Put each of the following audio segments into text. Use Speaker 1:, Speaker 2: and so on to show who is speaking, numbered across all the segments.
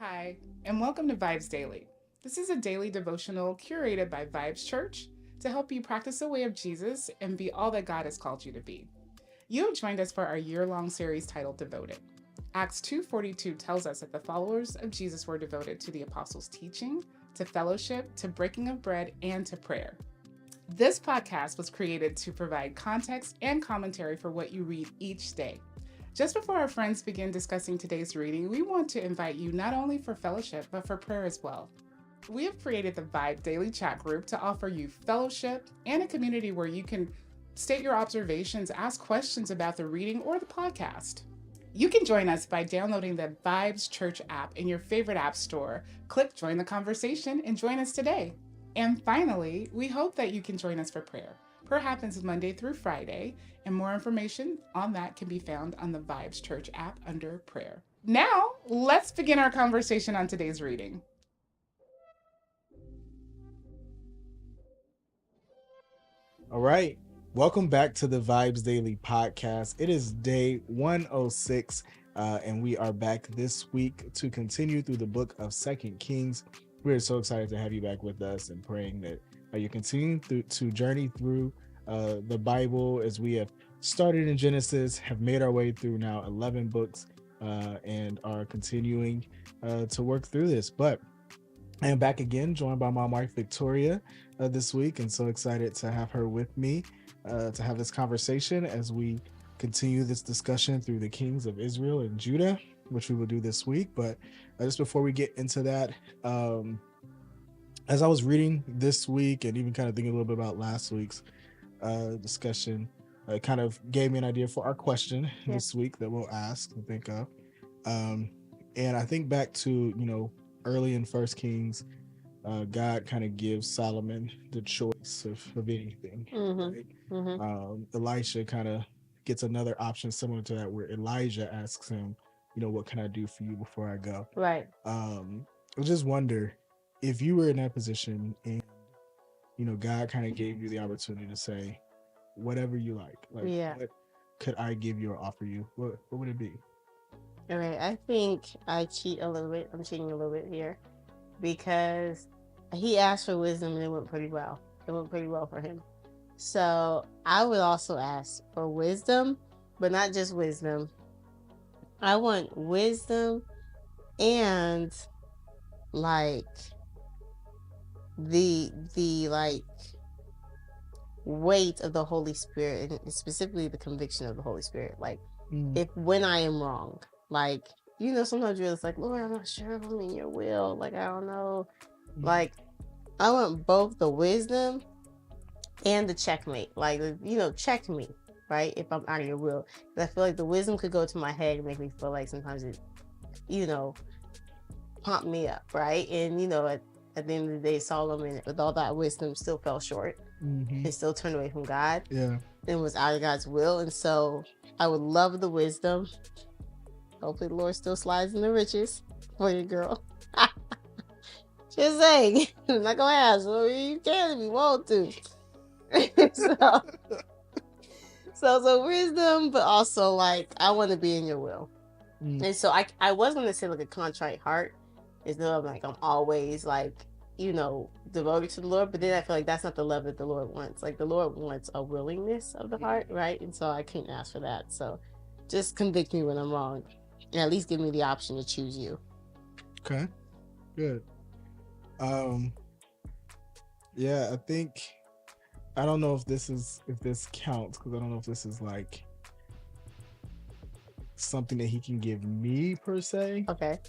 Speaker 1: Hi, and welcome to VIBEZ Daily. This is a daily devotional curated by VIBEZ Church to help you practice the way of Jesus and be all that God has called you to be. You have joined us for our year-long series titled Devoted. Acts 2:42 tells us that the followers of Jesus were devoted to the apostles' teaching, to fellowship, to breaking of bread, and to prayer. This podcast was created to provide context and commentary for what you read each day. Just before our friends begin discussing today's reading, we want to invite you not only for fellowship, but for prayer as well. We have created the Vibe Daily Chat Group to offer you fellowship and a community where you can state your observations, ask questions about the reading or the podcast. You can join us by downloading the VIBEZ Church app in your favorite app store. Click Join the Conversation and join us today. And finally, we hope that you can join us for prayer. Prayer happens Monday through Friday, and more information on that can be found on the VIBEZ Church app under prayer. Now, let's begin our conversation on today's reading.
Speaker 2: All right. Welcome back to the VIBEZ Daily podcast. It is day 106, and we are back this week to continue through the book of Second Kings. We're so excited to have you back with us and praying that you continue to journey through the Bible as we have started in Genesis, have made our way through now 11 books, and are continuing to work through this. But I am back again, joined by my wife, Victoria, this week, and so excited to have her with me to have this conversation as we continue this discussion through the kings of Israel and Judah, which we will do this week. But just before we get into that, as I was reading this week and even kind of thinking a little bit about last week's discussion, it kind of gave me an idea for our question this week that we'll ask and think of. And I think back to, early in First Kings, God kind of gives Solomon the choice of anything. Right? Elisha kind of gets another option similar to that, where Elijah asks him, what can I do for you before I go?
Speaker 3: Right.
Speaker 2: I just wonder if you were in that position and God kind of gave you the opportunity to say whatever you like.
Speaker 3: Yeah.
Speaker 2: What could I give you or offer you? What would it be?
Speaker 3: Okay. I think I cheat a little bit. I'm cheating a little bit here because he asked for wisdom and it went pretty well. It went pretty well for him. So I would also ask for wisdom, but not just wisdom. I want wisdom and like the like weight of the Holy Spirit, and specifically the conviction of the Holy Spirit. Like if when I am wrong, like sometimes you're just like, Lord, I'm not sure if I'm in your will. Like I don't know. Like I want both the wisdom and the checkmate. Like check me, right? If I'm out of your will, because I feel like the wisdom could go to my head and make me feel like sometimes it, pump me up, right? And at the end of the day, Solomon, with all that wisdom, still fell short. He still turned away from God.
Speaker 2: Yeah.
Speaker 3: And was out of God's will. And so I would love the wisdom. Hopefully the Lord still slides in the riches for your girl. Just saying. I'm not gonna ask. Well, you can if you want to. so wisdom, but also like I want to be in your will. And so I was gonna say like a contrite heart. Is though I'm always like, devoted to the Lord, but then I feel like that's not the love that the Lord wants. Like the Lord wants a willingness of the heart, right? And so I couldn't ask for that. So just convict me when I'm wrong, and at least give me the option to choose you.
Speaker 2: Okay, good. Yeah, I think I don't know if this counts, because I don't know if this is like something that he can give me per se.
Speaker 3: Okay.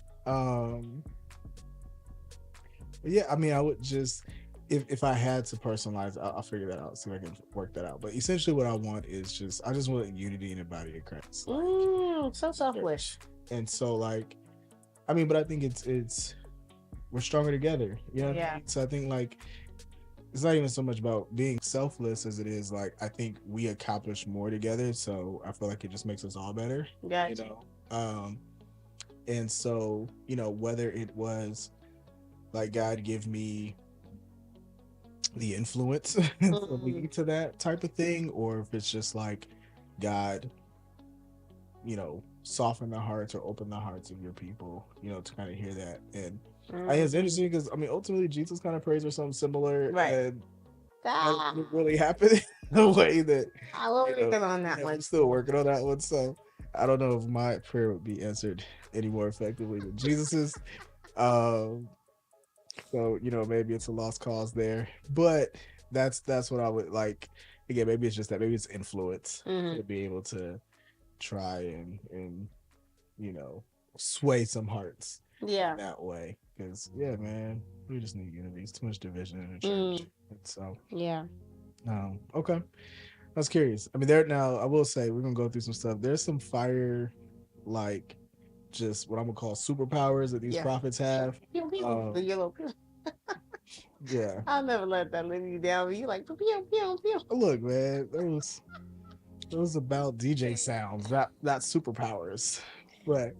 Speaker 2: Yeah, I mean, I would just if I had to personalize, I'll figure that out, see if I can work that out. But essentially, what I want is I just want unity in the body of Christ.
Speaker 3: So selfish.
Speaker 2: And so, like, I mean, but I think it's we're stronger together. You know what I mean? So I think like it's not even so much about being selfless as it is like I think we accomplish more together. So I feel like it just makes us all better.
Speaker 3: Gotcha.
Speaker 2: And so whether it was like God give me the influence to lead to that type of thing, or if it's just like God soften the hearts or open the hearts of your people, to kind of hear that. And I think it's interesting because ultimately Jesus kind of prays for something similar,
Speaker 3: right?
Speaker 2: And that didn't really happen in the way that
Speaker 3: I was working on that one.
Speaker 2: I'm still working on that one, so I don't know if my prayer would be answered any more effectively than Jesus's. So maybe it's a lost cause there, but that's what I would like. Again, maybe it's just that, maybe it's influence to be able to try and sway some hearts that way, because man, we just need unity. It's too much division in the church. And so okay, I was curious. I mean, now I will say we're gonna go through some stuff. There's some fire, like just what I'm gonna call superpowers that these prophets have.
Speaker 3: The yellow.
Speaker 2: Yeah,
Speaker 3: I'll never let that leave you down. You like pew, pew, pew.
Speaker 2: Look, man, it was about DJ sounds, not superpowers. But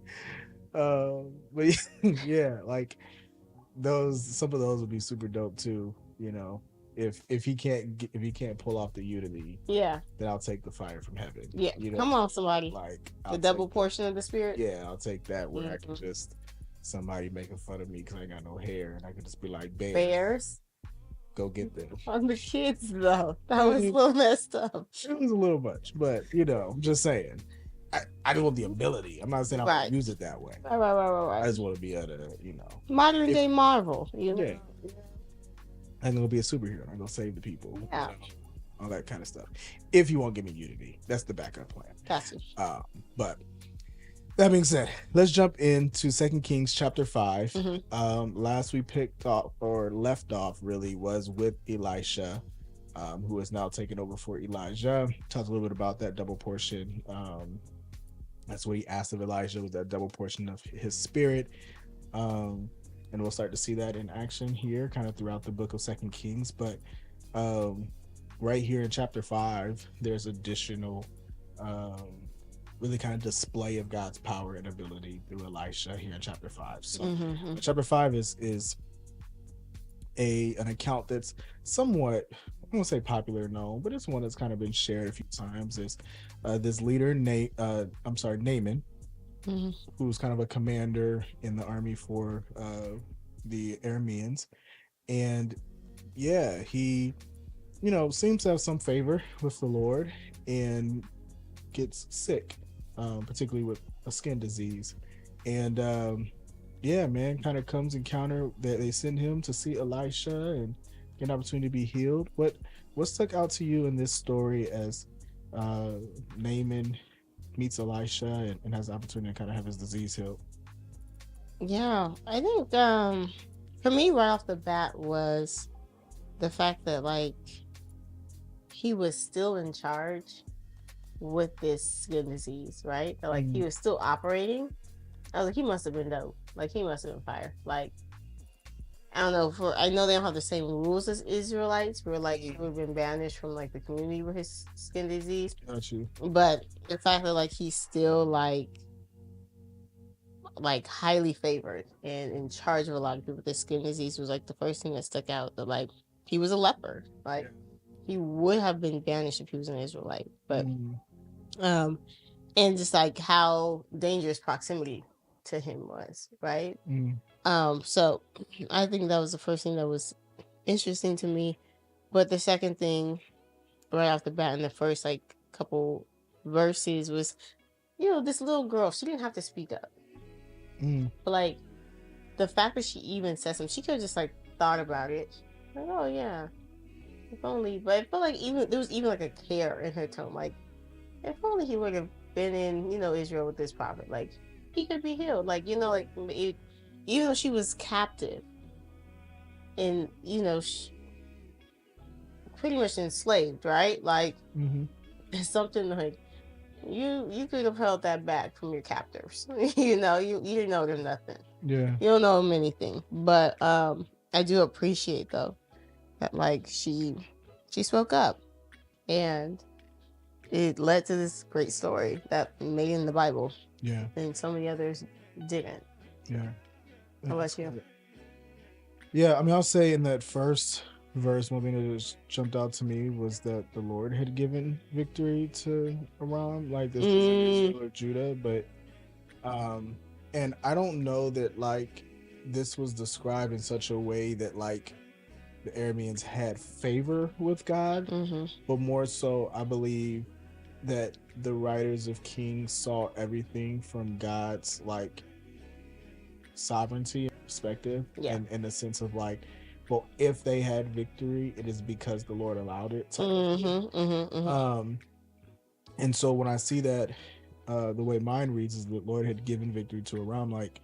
Speaker 2: yeah, like some of those would be super dope too. If he can't pull off the unity, then I'll take the fire from heaven.
Speaker 3: Yeah, come on, somebody.
Speaker 2: Like
Speaker 3: the double portion of the spirit.
Speaker 2: Yeah, I'll take that, where I can just somebody making fun of me because I ain't got no hair, and I can just be like, bears. Go get them.
Speaker 3: On the kids, though, that was a little messed up.
Speaker 2: It was a little much, but I'm just saying. I just want the ability. I'm not saying I'm gonna use it that way.
Speaker 3: Right.
Speaker 2: I just want to be able to,
Speaker 3: modern day Marvel.
Speaker 2: Yeah. I'm gonna be a superhero. I'm gonna save the people.
Speaker 3: Yeah.
Speaker 2: All that kind of stuff. If you won't give me unity, that's the backup plan.
Speaker 3: Gotcha.
Speaker 2: But that being said, let's jump into 2 Kings chapter 5. Last we picked off or left off really was with Elisha, who is now taking over for Elijah. Talked a little bit about that double portion. That's what he asked of Elijah, was that double portion of his spirit. And we'll start to see that in action here kind of throughout the book of 2 Kings. But right here in chapter 5, there's additional really kind of display of God's power and ability through Elisha here in chapter 5. So chapter 5 is an account that's somewhat, I won't say popular known, but it's one that's kind of been shared a few times. Is this leader Naaman, who's kind of a commander in the army for the Arameans, and he seems to have some favor with the Lord and gets sick, particularly with a skin disease, and kind of comes encounter that they send him to see Elisha and get an opportunity to be healed. What stuck out to you in this story as Naaman meets Elisha and has the opportunity to kind of have his disease healed?
Speaker 3: Yeah, I think for me right off the bat was the fact that like he was still in charge with this skin disease, right? Like he was still operating. I was like, he must have been dope. Like he must have been fire. Like I don't know. I know they don't have the same rules as Israelites, where like he would have been banished from like the community with his skin disease.
Speaker 2: Got you.
Speaker 3: But the fact that like he's still like highly favored and in charge of a lot of people with this skin disease was like the first thing that stuck out. That like he was a leper. Like he would have been banished if he was an Israelite. But and just like how dangerous proximity to him was, right? So I think that was the first thing that was interesting to me. But the second thing right off the bat in the first like couple verses was, this little girl, she didn't have to speak up. But like the fact that she even said something, she could have just like thought about it. Like, oh yeah, if only. But I felt like even there was even like a care in her tone. Like, if only he would have been in, Israel with this prophet. Like, he could be healed. Like, even though she was captive and, pretty much enslaved, right? Like, it's something like, you could have held that back from your captors. You didn't know them nothing.
Speaker 2: Yeah.
Speaker 3: You don't know them anything. But I do appreciate, though, that, like, she spoke up. And it led to this great story that made it in the Bible.
Speaker 2: Yeah.
Speaker 3: And so many others didn't.
Speaker 2: Yeah.
Speaker 3: How about you?
Speaker 2: Yeah, I mean, I'll say in that first verse, one thing that just jumped out to me was that the Lord had given victory to Aram, like this of Judah, but And I don't know that like this was described in such a way that like the Arameans had favor with God, but more so, I believe that the writers of Kings saw everything from God's like sovereignty and perspective, and in the sense of like, well, if they had victory, it is because the Lord allowed it. And so when I see that, the way mine reads is the Lord had given victory to Aram, like,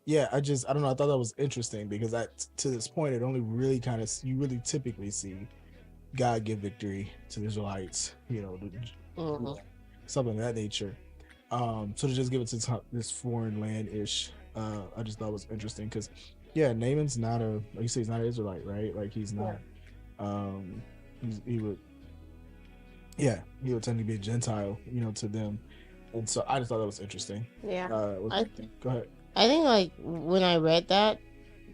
Speaker 2: yeah, I don't know. I thought that was interesting because to this point, it only really kind of, you really typically see God give victory to the Israelites, something of that nature. So to just give it to this foreign land ish, I just thought was interesting because, yeah, Naaman's not like you say, he's not an Israelite, right? Like he's not. He would tend to be a Gentile, to them, and so I just thought that was interesting.
Speaker 3: Yeah.
Speaker 2: Go ahead.
Speaker 3: I think like when I read that,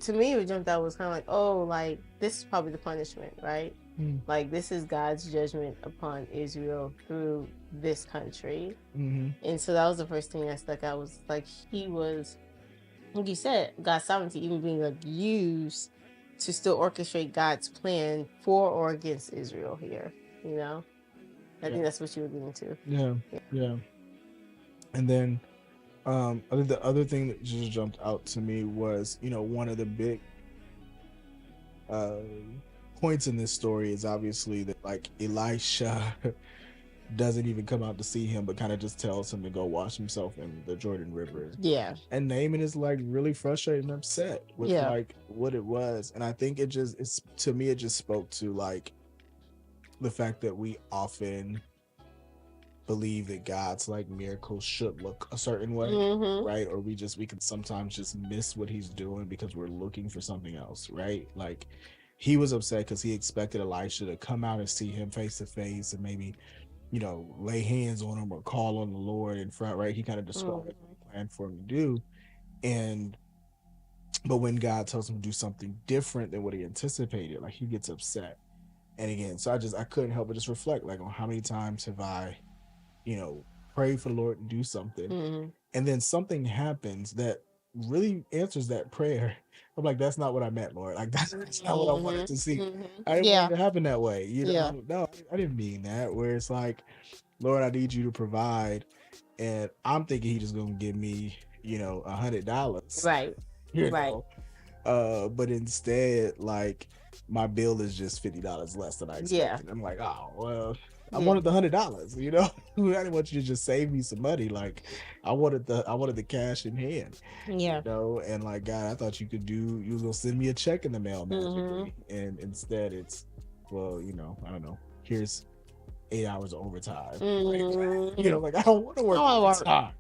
Speaker 3: to me it jumped out was kind of like, oh, like this is probably the punishment, right? Like this is God's judgment upon Israel through this country. And so that was the first thing that stuck out, was like he was, like you said, God's sovereignty even being like used to still orchestrate God's plan for or against Israel here, I think that's what you were getting to.
Speaker 2: Yeah. And then I think the other thing that just jumped out to me was, one of the big points in this story is obviously that like Elisha doesn't even come out to see him, but kind of just tells him to go wash himself in the Jordan River.
Speaker 3: Yeah.
Speaker 2: And Naaman is like really frustrated and upset with like what it was. And I think it just spoke to like the fact that we often believe that God's like miracles should look a certain way, right? Or we can sometimes just miss what he's doing because we're looking for something else, right? Like he was upset because he expected Elisha to come out and see him face to face and maybe, lay hands on him or call on the Lord in front, right? He kind of described a plan for him to do. But when God tells him to do something different than what he anticipated, like he gets upset. And again, so I couldn't help but just reflect like on how many times have I, pray for the Lord to do something, and then something happens that really answers that prayer. I'm like, that's not what I meant, Lord. Like that's not what I wanted to see. I didn't want it to happen that way. No, I didn't mean that. Where it's like, Lord, I need you to provide, and I'm thinking he just gonna give me, $100,
Speaker 3: right?
Speaker 2: But instead, like my bill is just $50 less than I expected. I'm like, oh well. I wanted the $100, I didn't want you to just save me some money. Like I wanted the cash in hand. And like, God, I thought you was gonna send me a check in the mail magically. And instead it's, well, I don't know, here's 8 hours of overtime. Like I don't want to work overtime.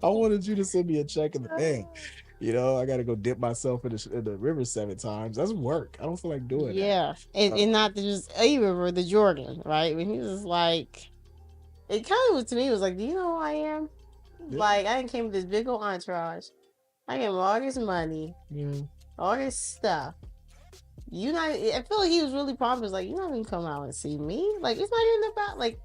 Speaker 2: I wanted you to send me a check in the mail. I got to go dip myself in the river 7 times. That's work. I don't feel like doing that.
Speaker 3: And not just a river, the Jordan, right? When he was like, it kind of was, to me, it was like, do you know who I am? Yeah. Like, I came with this big old entourage. I gave him all this money, all this stuff. I feel like he was really promised, like, you're not going to come out and see me. Like, it's not even about, like,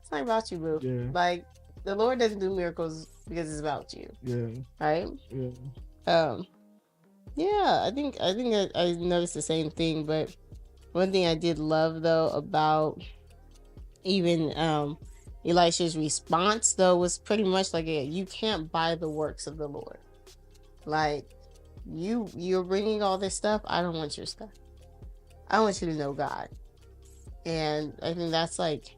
Speaker 3: it's not about you, boo.
Speaker 2: Yeah.
Speaker 3: Like, the Lord doesn't do miracles because it's about you.
Speaker 2: Yeah.
Speaker 3: Right?
Speaker 2: Yeah.
Speaker 3: I think I noticed the same thing, but one thing I did love though about even Elisha's response though was pretty much like, you can't buy the works of the Lord. Like you're bringing all this stuff. I don't want your stuff. I want you to know God. And I think that's like,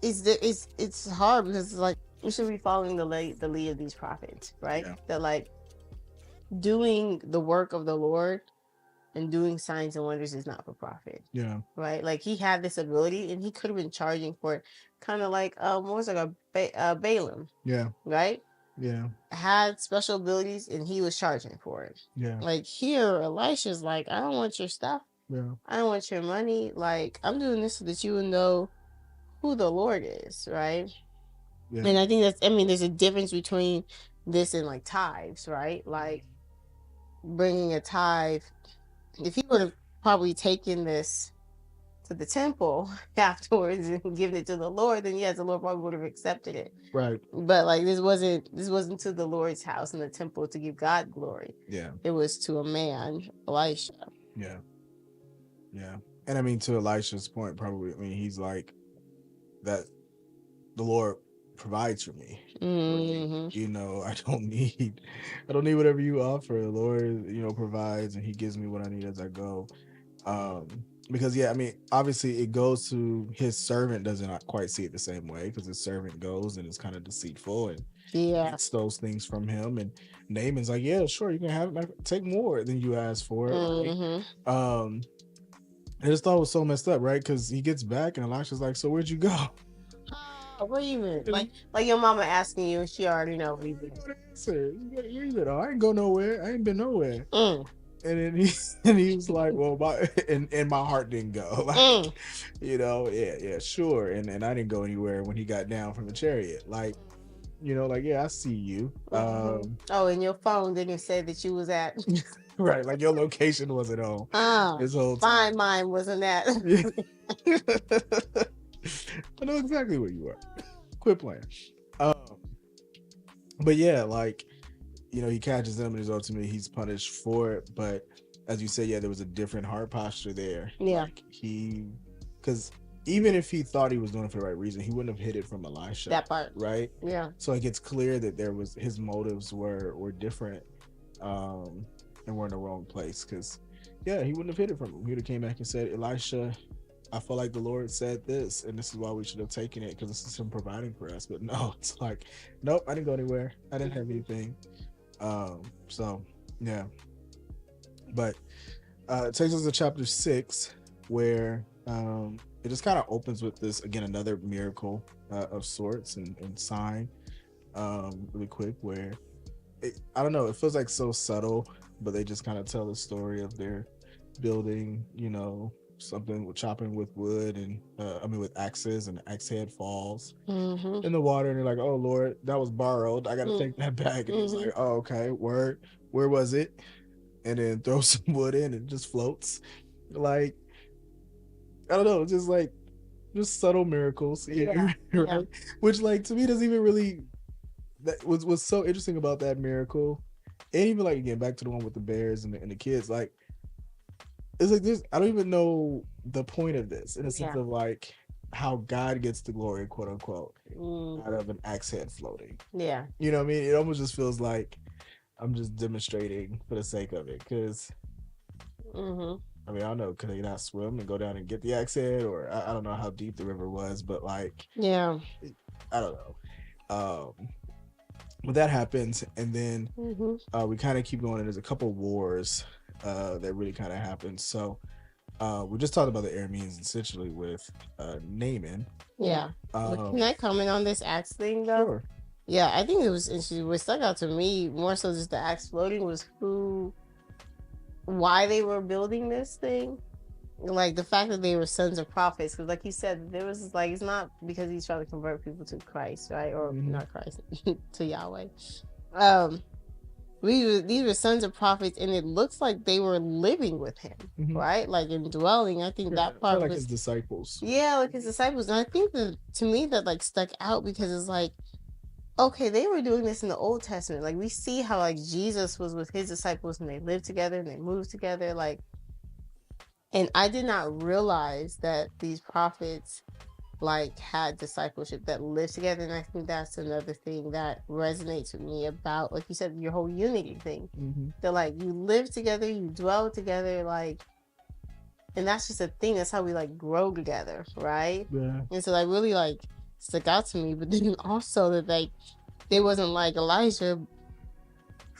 Speaker 3: it's hard because it's like we should be following the lead of these prophets, right? Yeah. That like doing the work of the Lord and doing signs and wonders is not for profit.
Speaker 2: Yeah.
Speaker 3: Right? Like he had this ability and he could have been charging for it, kind of like what was it, Balaam?
Speaker 2: Yeah.
Speaker 3: Right?
Speaker 2: Yeah.
Speaker 3: Had special abilities and he was charging for it.
Speaker 2: Yeah.
Speaker 3: Like here, Elisha's like, I don't want your stuff.
Speaker 2: Yeah.
Speaker 3: I don't want your money. Like I'm doing this so that you will know who the Lord is, right? Yeah. And I think there's a difference between this and like tithes, right? Like bringing a tithe, if he would have probably taken this to the temple afterwards and given it to the Lord, then yes, the Lord probably would have accepted it.
Speaker 2: Right.
Speaker 3: But like this wasn't to the Lord's house in the temple to give God glory.
Speaker 2: Yeah.
Speaker 3: It was to a man, Elisha.
Speaker 2: Yeah. Yeah. And I mean, to Elisha's point, probably, I mean, he's like, that the Lord provides for me. You know, I don't need whatever you offer. The Lord, you know, provides, and he gives me what I need as I go. Because yeah, I mean, obviously it goes to his servant doesn't quite see it the same way, because his servant goes and is kind of deceitful and gets those things from him. And Naaman's like, yeah, sure, you can have it, take more than you asked for. Right? I just thought it was so messed up, right? Because he gets back and Elisha's like, so whered you go?
Speaker 3: What do you mean? Like your mama asking you, she already know what you did.
Speaker 2: You said, oh, I ain't go nowhere. I ain't been nowhere. And then he was like, well, and my heart didn't go. Like, you know, yeah, sure. And I didn't go anywhere when he got down from the chariot. Like, you know, like, yeah, I see you.
Speaker 3: And your phone didn't say that you was at
Speaker 2: right, like your location wasn't on this whole time.
Speaker 3: Find mine wasn't that.
Speaker 2: I know exactly where you are. Quit playing. But yeah, like, you know, he catches them and is ultimately he's punished for it. But as you said, yeah, there was a different heart posture there.
Speaker 3: Yeah.
Speaker 2: Like because even if he thought he was doing it for the right reason, he wouldn't have hid it from Elisha.
Speaker 3: That part.
Speaker 2: Right?
Speaker 3: Yeah.
Speaker 2: So like it's clear that his motives were different, and were in the wrong place. Because yeah, he wouldn't have hid it from him. He would have came back and said, Elisha, I feel like the Lord said this, and this is why we should have taken it, because this is him providing for us. But no, it's like, nope, I didn't go anywhere. I didn't have anything. So yeah. But it takes us to chapter 6, where it just kind of opens with this, again, another miracle of sorts and sign, really quick, where I don't know, it feels like so subtle, but they just kind of tell the story of their building, you know, something with chopping with wood and with axes, and the axe head falls in the water, and they're like, oh Lord, that was borrowed, I gotta take that back. And it's like, oh, okay, where was it? And then throw some wood in and it just floats. Like, I don't know, it's just like just subtle miracles here. Right? Yeah. Which, like, to me doesn't even really, that was so interesting about that miracle. And even like, again, back to the one with the bears and the kids, like, it's like this, I don't even know the point of this, in a sense of like how God gets the glory, quote unquote, out of an axe head floating. Yeah. You know what I mean? It almost just feels like I'm just demonstrating for the sake of it. Because I mean, I don't know, could they not swim and go down and get the axe head? Or I don't know how deep the river was, but like, yeah, I don't know. But that happens, and then we kind of keep going, and there's a couple wars that really kind of happen. So we just talked about the Arameans essentially with Naaman. Yeah.
Speaker 3: Can I comment on this axe thing though? Sure. Yeah, I think it was interesting. What stuck out to me more so just the axe floating was why they were building this thing. Like the fact that they were sons of prophets, because like you said, there was like, it's not because he's trying to convert people to Christ, right? Or not Christ, to Yahweh. These were sons of prophets, and it looks like they were living with him, right? Like indwelling. I think that part
Speaker 2: like
Speaker 3: was
Speaker 2: his disciples.
Speaker 3: Yeah, like his disciples. And I think that to me that like stuck out because it's like, okay, they were doing this in the Old Testament. Like we see how like Jesus was with his disciples and they lived together and they moved together. Like, and I did not realize that these prophets like had discipleship that lived together. And I think that's another thing that resonates with me about, like you said, your whole unity thing. That like you live together, you dwell together, like, and that's just a thing. That's how we like grow together, right? Yeah. And so like really like stuck out to me. But then also that like they wasn't like, Elijah,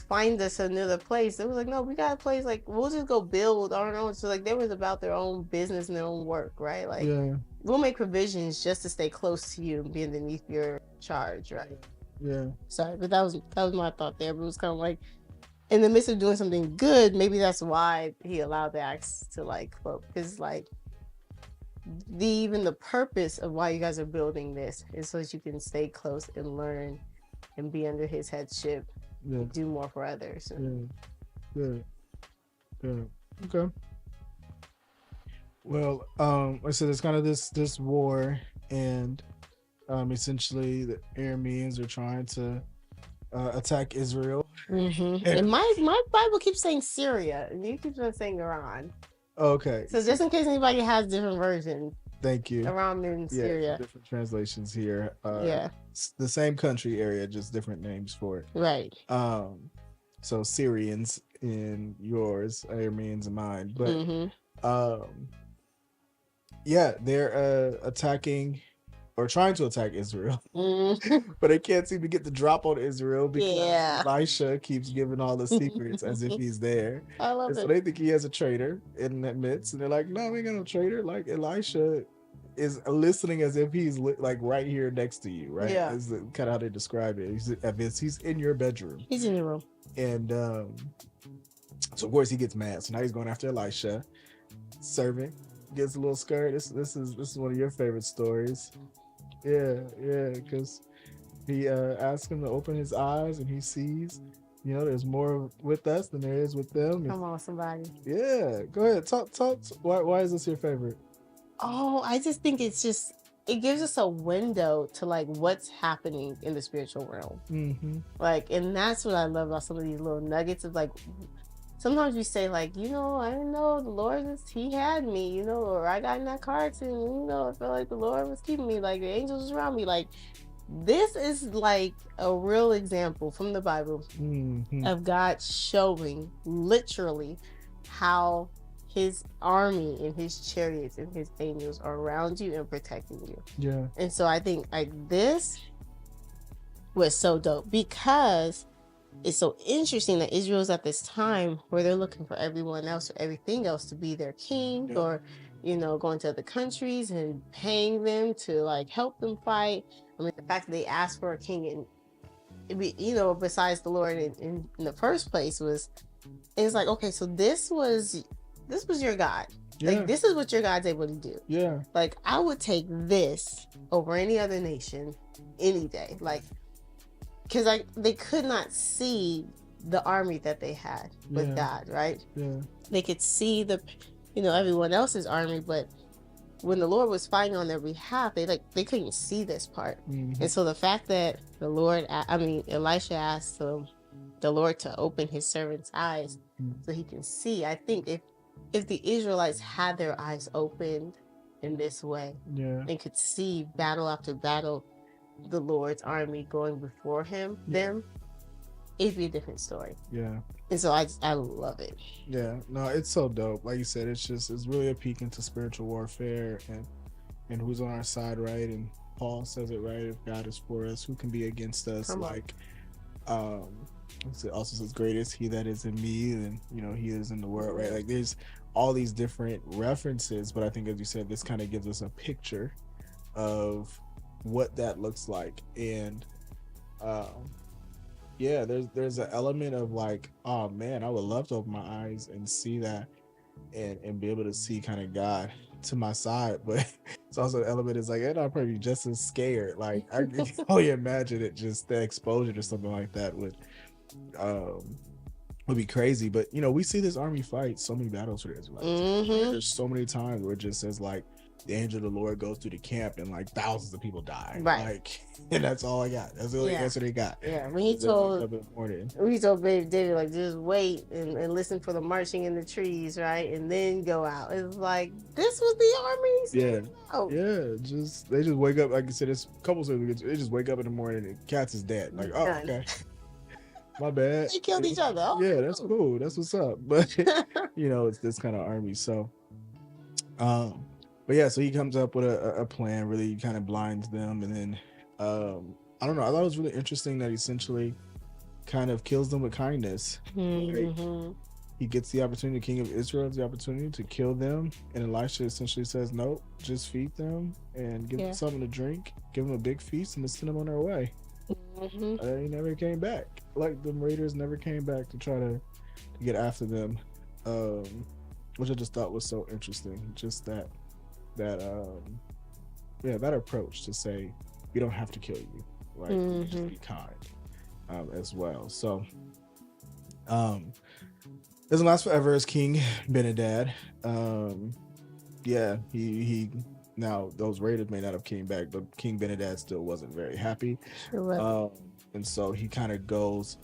Speaker 3: find us another place. They was like, no, we got a place, like we'll just go build. I don't know. So like they was about their own business and their own work, right? Like we'll make provisions just to stay close to you and be underneath your charge, right? Yeah. Sorry, but that was my thought there. But it was kind of like, in the midst of doing something good, maybe that's why he allowed the axe to like float, because like even the purpose of why you guys are building this is so that you can stay close and learn and be under his headship. Do more for others.
Speaker 2: Yeah. Okay. Well, so there's kind of this war, and essentially the Arameans are trying to attack Israel.
Speaker 3: And my Bible keeps saying Syria, and you keep on saying Iran.
Speaker 2: Okay.
Speaker 3: So just in case anybody has different versions.
Speaker 2: Thank you.
Speaker 3: Iran and Syria.
Speaker 2: Different translations here.
Speaker 3: Yeah.
Speaker 2: It's the same country area, just different names for it.
Speaker 3: Right.
Speaker 2: So Syrians in yours, Arameans in mine, but yeah, they're attacking or trying to attack Israel, but they can't seem to get the drop on Israel because Elisha keeps giving all the secrets as if he's there.
Speaker 3: I love it.
Speaker 2: So they think he has a traitor in that midst, and they're like, "No, we ain't got no traitor. Like Elisha is listening as if he's like right here next to you, right?
Speaker 3: Yeah,
Speaker 2: is kind of how they describe it. He's in your bedroom.
Speaker 3: He's in your room,
Speaker 2: and so of course he gets mad. So now he's going after Elisha. Servant gets a little scared. This is one of your favorite stories. Yeah, because he asks him to open his eyes, and he sees, there's more with us than there is with them.
Speaker 3: Come on, somebody.
Speaker 2: Yeah, go ahead. Talk. Why is this your favorite?
Speaker 3: Oh, I just think it gives us a window to like what's happening in the spiritual realm. Like, and that's what I love about some of these little nuggets of like, sometimes you say like, I didn't know the Lord he had me, or I got in that car accident, I felt like the Lord was keeping me, like the angels was around me. Like, this is like a real example from the Bible of God showing literally how his army and his chariots and his angels are around you and protecting you.
Speaker 2: Yeah.
Speaker 3: And so I think like this was so dope because it's so interesting that Israel's at this time where they're looking for everyone else or everything else to be their king, or going to other countries and paying them to like help them fight. I mean, the fact that they asked for a king and besides the Lord in the first place it's like, okay, so this was your God.
Speaker 2: Yeah.
Speaker 3: Like, this is what your God's able to do.
Speaker 2: Yeah.
Speaker 3: Like, I would take this over any other nation any day. Like, because they could not see the army that they had with God, right?
Speaker 2: Yeah.
Speaker 3: They could see everyone else's army, but when the Lord was fighting on their behalf, they couldn't see this part. And so the fact that Elisha asked the Lord to open his servant's eyes so he can see. I think if the Israelites had their eyes opened in this way and could see battle after battle, the Lord's army going before them, it'd be a different story.
Speaker 2: Yeah.
Speaker 3: And so I love it.
Speaker 2: Yeah. No, it's so dope. Like you said, it's really a peek into spiritual warfare and who's on our side, right? And Paul says it right. If God is for us, who can be against us? It also says, great is he that is in me and he is in the world, right? Like there's all these different references, but I think, as you said, this kind of gives us a picture of what that looks like. And there's an element of like, oh man, I would love to open my eyes and see that and be able to see kind of God to my side. But it's also an element is like, and I'll probably be just as scared. Like I can only imagine it, just the exposure to something like that would be crazy. But we see this army fight so many battles for the Israelites. There's so many times where it just says like the angel of the Lord goes through the camp and like thousands of people die.
Speaker 3: Right.
Speaker 2: Like, and that's all I got. That's the only answer they got.
Speaker 3: Yeah. When he told David, like, just wait and listen for the marching in the trees, right? And then go out. It's like, this was the armies.
Speaker 2: Yeah. Yeah. They just wake up. Like I said, it's a couple of they just wake up in the morning and Cats is dead. Like, oh, okay. My bad.
Speaker 3: They killed each other. Oh,
Speaker 2: yeah, that's cool. That's what's up. But it's this kind of army. So but yeah, so he comes up with a plan, really kind of blinds them, and then I don't know, I thought it was really interesting that he essentially kind of kills them with kindness. Right? He gets the opportunity, the king of Israel has the opportunity to kill them, and Elisha essentially says, nope, just feed them and give them something to drink, give them a big feast, and then send them on their way. He never came back. Like, the raiders never came back to try to get after them, which I just thought was so interesting. Just that approach to say, we don't have to kill you, like just be kind as well. So doesn't last forever as King Benadad. yeah, he now those Raiders may not have came back, but King Benedad still wasn't very happy.
Speaker 3: Sure was.
Speaker 2: And so he kind of goes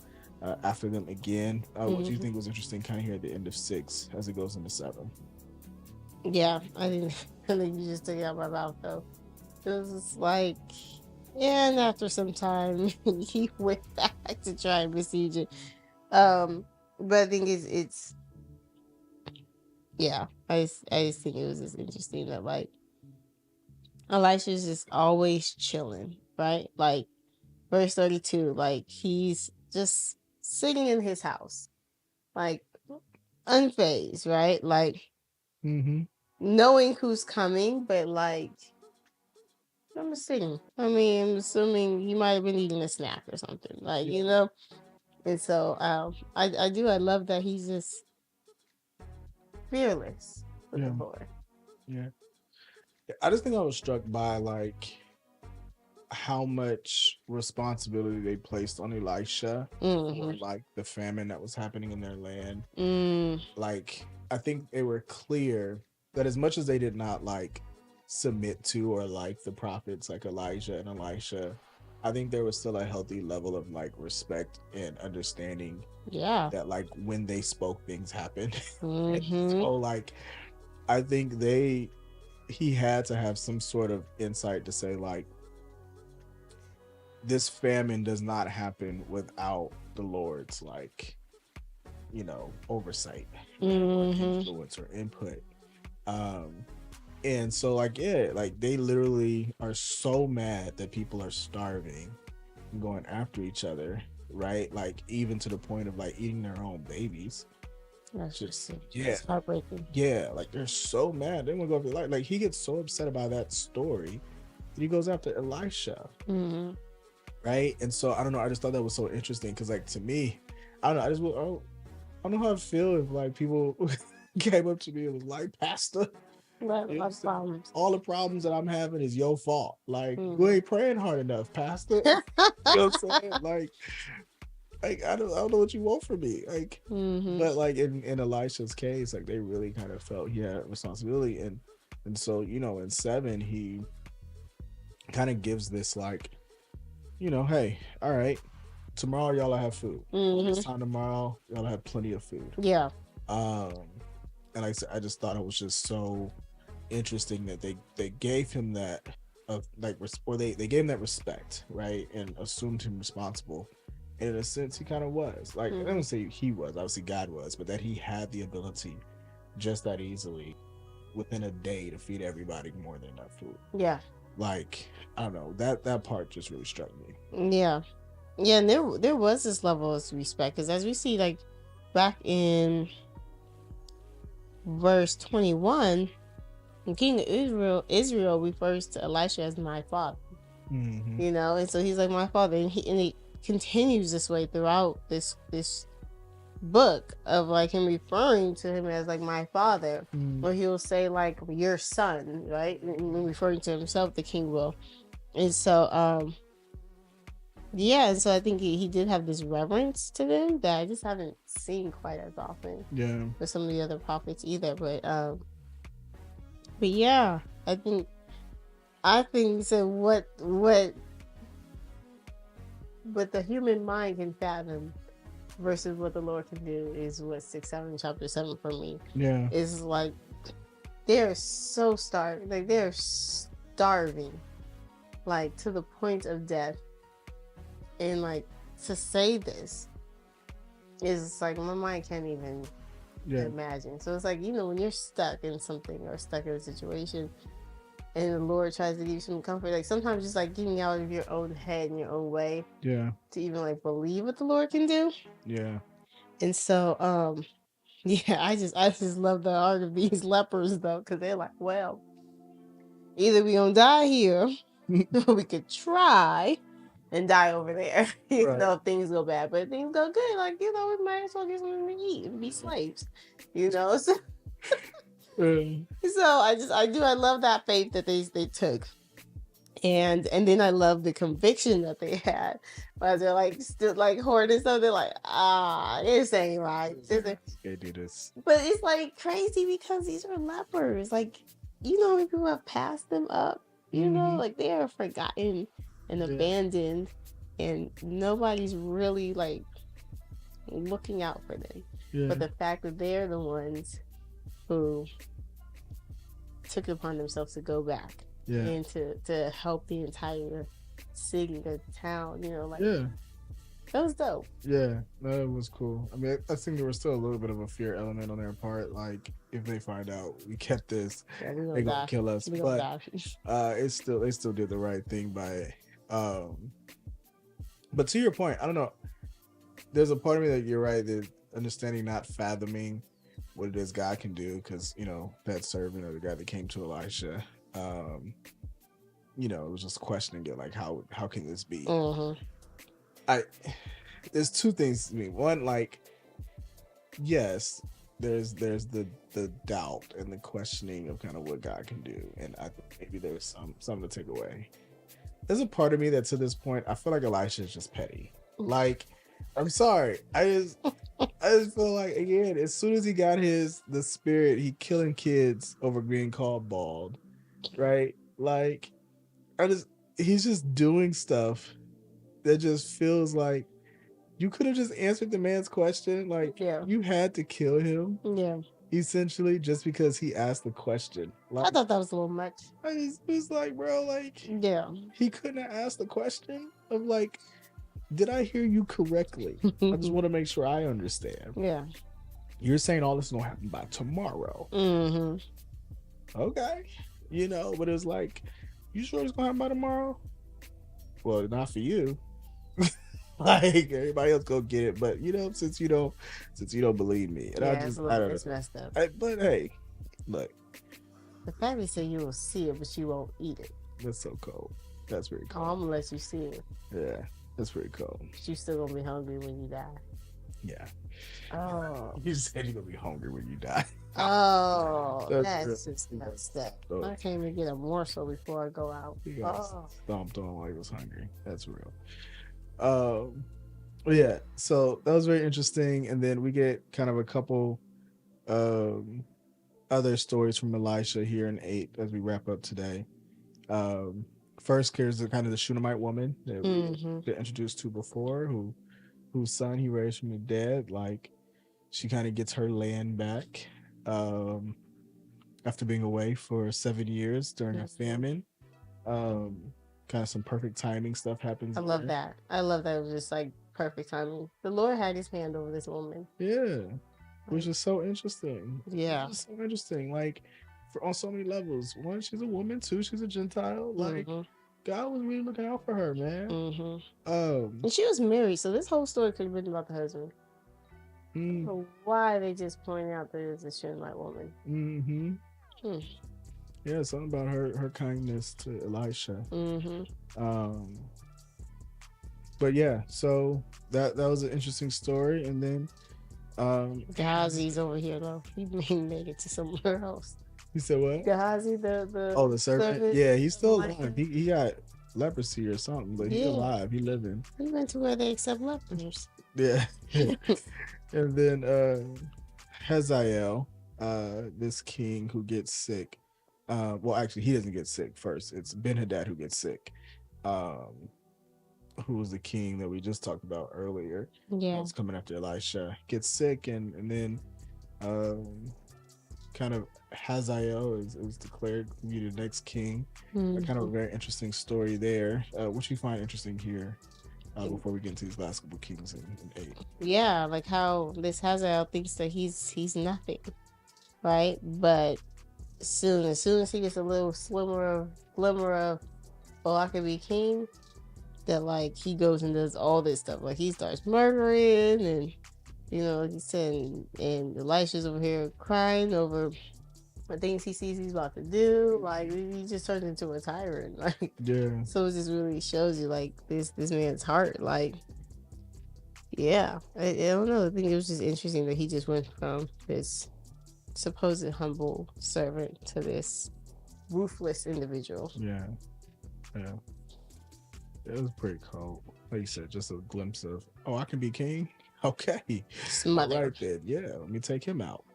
Speaker 2: after them again. What do you
Speaker 3: Mhm.
Speaker 2: think was interesting kind of here at the end of 6 as it goes into 7?
Speaker 3: Yeah, I didn't. I think you just took it out my mouth though. It was just like, and after some time, he went back to try and besiege it. But I think it's yeah. I just think it was just interesting that like Elisha's just always chilling, right? Like verse 32, like he's just sitting in his house, like unfazed, right? Like
Speaker 2: Mm-hmm.
Speaker 3: knowing who's coming, but like I'm assuming. I mean, I'm assuming he might have been eating a snack or something, like you know. And so, I love that he's just fearless with the Lord.
Speaker 2: Yeah. I just think I was struck by like how much responsibility they placed on Elisha for like the famine that was happening in their land. Like I think they were clear that as much as they did not like submit to or like the prophets like Elijah and Elisha, I think there was still a healthy level of like respect and understanding.
Speaker 3: Yeah.
Speaker 2: That like when they spoke, things happened.
Speaker 3: Mm-hmm.
Speaker 2: So like I think he had to have some sort of insight to say like this famine does not happen without the Lord's like, you know, oversight, influence or input. And so like, yeah, like they literally are so mad that people are starving and going after each other, right? Like even to the point of like eating their own babies.
Speaker 3: That's just
Speaker 2: it's
Speaker 3: heartbreaking.
Speaker 2: Yeah, like they're so mad. They want to go after like he gets so upset about that story that he goes after Elisha. Right? And so I don't know, I just thought that was so interesting because like to me, I don't know, I don't know how I feel if like people came up to me and was like, Pastor, all the problems that I'm having is your fault. Like you ain't praying hard enough, Pastor. You know what I'm saying? Like I don't know what you want from me. Like but like in Elisha's case, like they really kind of felt he had responsibility and so, you know, in 7 he kind of gives this like, you know, hey, all right, tomorrow y'all have food. This time tomorrow y'all have plenty of food.
Speaker 3: Yeah.
Speaker 2: And like I said, I just thought it was just so interesting that they gave him that like or they gave him that respect, right, and assumed him responsible. And in a sense, he kind of was like I don't say he was, obviously God was, but that he had the ability just that easily within a day to feed everybody more than enough food.
Speaker 3: Yeah.
Speaker 2: Like I don't know, that part just really struck me.
Speaker 3: Yeah, and there was this level of respect because as we see like back in verse 21, the king of Israel refers to Elisha as my father. You know, and so he's like my father, and he continues this way throughout this book of like him referring to him as like my father, or he'll say like your son, right, and referring to himself, the king will. And so yeah, and so I think he did have this reverence to them that I just haven't seen quite as often with some of the other prophets either. But yeah, I think so what the human mind can fathom versus what the Lord can do is what 6-7 chapter 7 for me. Yeah, is like they're so starving, like they're starving, like to the point of death, and like to say this is like my mind can't even imagine. So it's like, you know, when you're stuck in something or stuck in a situation, and the Lord tries to give you some comfort, like sometimes just like getting out of your own head and your own way, to even like believe what the Lord can do. And so yeah, I just love the heart of these lepers though, because they're like, well, either we gonna die here or we could try and die over there, you know, if things go bad. But if things go good, like, you know, we might as well get something to eat and be slaves, you know. So I love that faith that they took. And then I love the conviction that they had. But they're like still like hoarding stuff. They're like, this ain't right.
Speaker 2: They do this.
Speaker 3: But it's like crazy because these are lepers. Like when people have passed them up, like they are forgotten and abandoned, and nobody's really like looking out for them. But the fact that they're the ones who took it upon themselves to go back and to help the entire city, the town, that was dope.
Speaker 2: Yeah, that was cool. I mean, I think there was still a little bit of a fear element on their part. Like, if they find out we kept this, they're gonna kill us. But they still did the right thing by it. But to your point, I don't know. There's a part of me that you're right, that understanding, not fathoming what it is God can do, because that servant or the guy that came to Elisha, it was just questioning it, like how can this be? There's two things to me. One, like, yes, there's the doubt and the questioning of kind of what God can do, and I think maybe there's something to take away. There's a part of me that to this point I feel like Elisha is just petty. Like, I'm sorry, I just feel like, again, as soon as he got the spirit, he killing kids over being called bald, right? Like, he's just doing stuff that just feels like you could have just answered the man's question. Like, you had to kill him, essentially, just because he asked the question. Like,
Speaker 3: I thought that was a little much.
Speaker 2: I just was like, bro, like, he couldn't have asked the question of like, did I hear you correctly? I just want to make sure I understand.
Speaker 3: Yeah.
Speaker 2: You're saying all this is gonna happen by tomorrow. Okay. But it was like, you sure it's gonna happen by tomorrow? Well, not for you. Like, everybody else go get it, but since you don't believe me, and I don't know.
Speaker 3: It's messed up.
Speaker 2: But hey, look,
Speaker 3: the fact they say you will see it, but you won't eat it.
Speaker 2: That's so cold. That's very cold.
Speaker 3: Oh, I'm gonna let you see it.
Speaker 2: Yeah, that's pretty cold.
Speaker 3: But you still gonna be hungry when you die.
Speaker 2: Yeah.
Speaker 3: Oh.
Speaker 2: You said you're gonna be hungry when you die.
Speaker 3: Oh, that's just messed up. I can't even get a morsel before I go out.
Speaker 2: You got stomped on while he was hungry. That's real. Yeah, so that was very interesting, and then we get kind of a couple other stories from Elisha here in 8 as we wrap up today. First, here's the kind of the Shunammite woman that we got introduced to before, whose son he raised from the dead. Like, she kind of gets her land back after being away for 7 years during a famine. Kind of some perfect timing stuff happens.
Speaker 3: I love that. It was just like perfect timing. The Lord had his hand over this woman.
Speaker 2: Yeah, which is so interesting.
Speaker 3: Yeah,
Speaker 2: it's so interesting. Like, on so many levels. One, she's a woman. Two, she's a Gentile. Like, God was really looking out for her, man.
Speaker 3: And she was married, so this whole story could have been about the husband. So why they just pointing out that it's a Shunammite woman?
Speaker 2: Yeah, something about her kindness to Elisha. But yeah, so that was an interesting story, and then
Speaker 3: Gehazi's over here though. He made it to somewhere else.
Speaker 2: You said what?
Speaker 3: Gehazi, the
Speaker 2: the servant. Yeah, he's still alive. He got leprosy or something, but he's alive. He living.
Speaker 3: He went to where they accept lepers.
Speaker 2: Yeah. And then Hazael, this king who gets sick. Well, actually, he doesn't get sick first. It's Ben-Hadad who gets sick. Who was the king that we just talked about earlier?
Speaker 3: Yeah,
Speaker 2: was coming after Elisha. Gets sick, and then kind of Hazael is declared to be the next king. Kind of a very interesting story there, which we find interesting here. Before we get into these last couple kings in 8. Yeah,
Speaker 3: like how this Hazael thinks that he's nothing, right? But as soon as he gets a little glimmer of, oh, I could be king, that like he goes and does all this stuff. Like, he starts murdering, and he said, and Elisha's over here crying over the things he sees he's about to do. Like, he just turns into a tyrant. Like,
Speaker 2: yeah.
Speaker 3: So it just really shows you like this man's heart. Like, yeah, I don't know. I think it was just interesting that he just went from this supposed humble servant to this ruthless individual.
Speaker 2: Yeah. It was pretty cool. Like you said, just a glimpse of, oh, I can be king. Okay,
Speaker 3: Smothered.
Speaker 2: Right then. Yeah, let me take him out.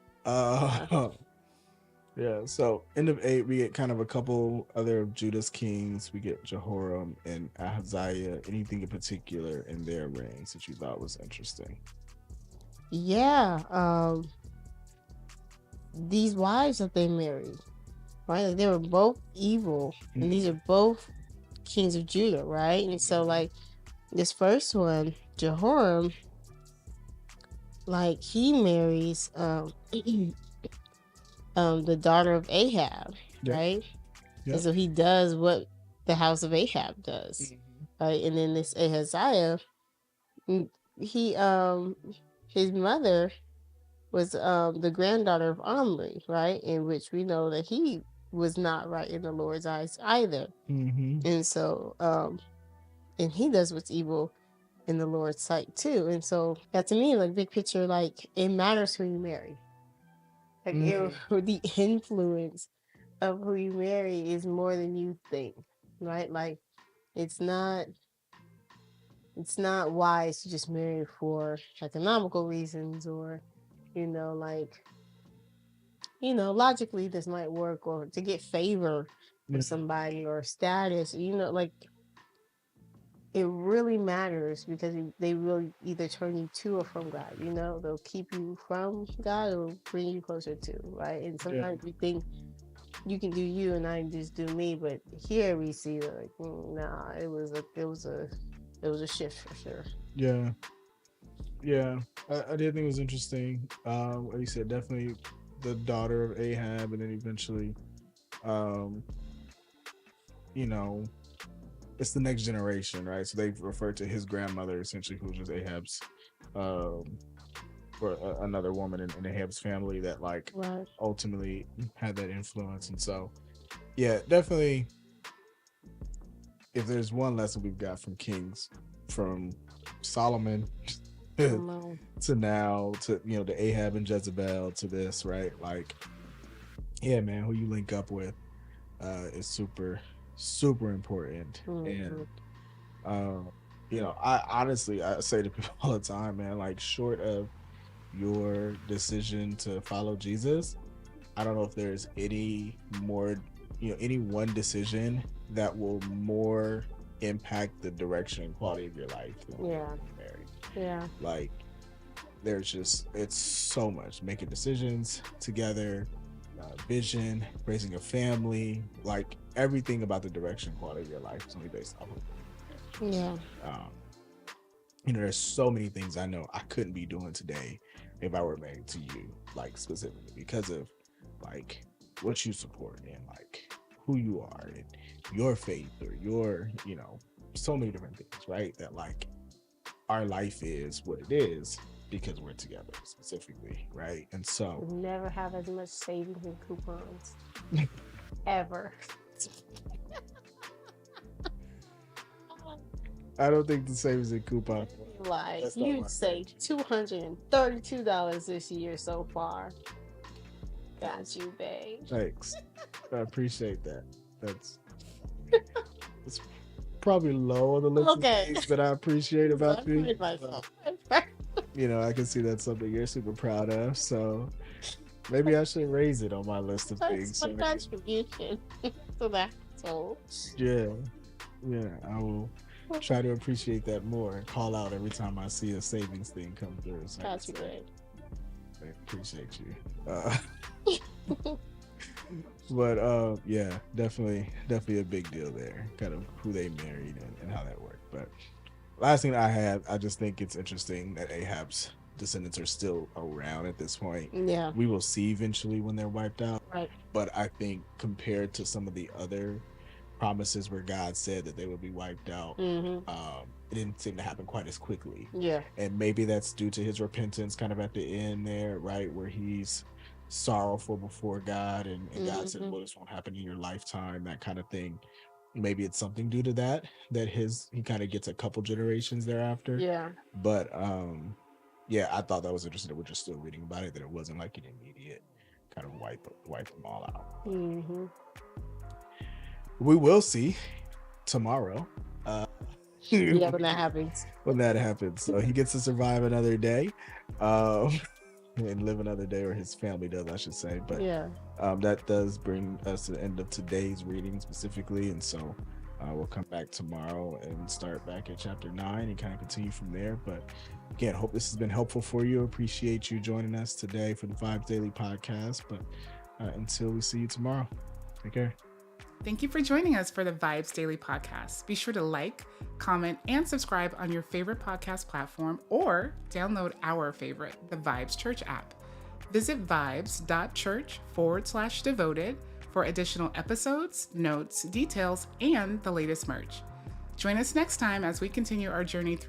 Speaker 2: Yeah, so end of 8, we get kind of a couple other of Judah's kings. We get Jehoram and Ahaziah. Anything in particular in their reigns that you thought was interesting?
Speaker 3: Yeah, these wives that they married, right? Like, they were both evil, and these are both kings of Judah, right? And so, like, this first one, Jehoram, like, he marries the daughter of Ahab, right? And so he does what the house of Ahab does, right? And then this Ahaziah, he his mother was the granddaughter of Omri, right? In which we know that he was not right in the Lord's eyes either. And so and he does what's evil in the Lord's sight too. And so that, to me, like, big picture, like, it matters who you marry. Like, the influence of who you marry is more than you think, right? Like, it's not wise to just marry for economical reasons, or, like, logically this might work, or to get favor with somebody or status, like, it really matters, because they will either turn you to or from God. They'll keep you from God or bring you closer to, right? And sometimes we think you can do you and I just do me, but here we see that, like, nah, it was a shift for sure.
Speaker 2: Yeah, I did think it was interesting. Like you said, definitely the daughter of Ahab, and then eventually, it's the next generation, right? So they refer to his grandmother, essentially, who was just Ahab's, or another woman in Ahab's family that, like, ultimately had that influence. And so, yeah, definitely, if there's one lesson we've got from Kings, from Solomon to now, to to Ahab and Jezebel, to this, right? Like, yeah, man, who you link up with is super, super important. And I honestly, I say to people all the time, man, like, short of your decision to follow Jesus, I don't know if there's any more, any one decision that will more impact the direction and quality of your life than married.
Speaker 3: Yeah.
Speaker 2: Like, there's just, it's so much making decisions together, vision, raising a family, like, everything about the direction and quality of your life is only based off of
Speaker 3: it.
Speaker 2: There's so many things I know I couldn't be doing today if I were married to you, like, specifically because of, like, what you support and, like, who you are and your faith, or your, so many different things, right? That, like, our life is what it is because we're together specifically, right? And so
Speaker 3: never have as much savings and coupons ever.
Speaker 2: I don't think the savings and coupon.
Speaker 3: Like, you'd save $232 this year so far. Got you, babe.
Speaker 2: Thanks. I appreciate that. It's probably low on the list of things that I appreciate about you. I can see that's something you're super proud of. So maybe I should raise it on my list of things.
Speaker 3: That's my contribution to that. So
Speaker 2: yeah, I will try to appreciate that more and call out every time I see a savings thing come through. So
Speaker 3: that's great.
Speaker 2: I appreciate you. But yeah, definitely a big deal there, kind of who they married and how that worked. But last thing I just think it's interesting that Ahab's descendants are still around at this point.
Speaker 3: Yeah,
Speaker 2: we will see eventually when they're wiped out,
Speaker 3: right?
Speaker 2: But I think compared to some of the other promises where God said that they would be wiped out, it didn't seem to happen quite as quickly.
Speaker 3: Yeah,
Speaker 2: and maybe that's due to his repentance kind of at the end there, right, where he's sorrowful before God, and God said, well, this won't happen in your lifetime, that kind of thing. Maybe it's something due to that he kind of gets a couple generations thereafter.
Speaker 3: Yeah,
Speaker 2: but yeah, I thought that was interesting that we're just still reading about it, that it wasn't like an immediate kind of wipe them all out. We will see tomorrow.
Speaker 3: Yeah, when that happens.
Speaker 2: So he gets to survive another day. and live another day, or his family does, I should say. But
Speaker 3: Yeah.
Speaker 2: that does bring us to the end of today's reading specifically, and so we'll come back tomorrow and start back at chapter 9 and kind of continue from there. But again, hope this has been helpful for you. Appreciate you joining us today for the VIBEZ Daily podcast. But until we see you tomorrow, take care.
Speaker 1: Thank you for joining us for the VIBEZ Daily podcast. Be sure to like, comment, and subscribe on your favorite podcast platform, or download our favorite, the VIBEZ Church app. Visit vibes.church/devoted for additional episodes, notes, details, and the latest merch. Join us next time as we continue our journey through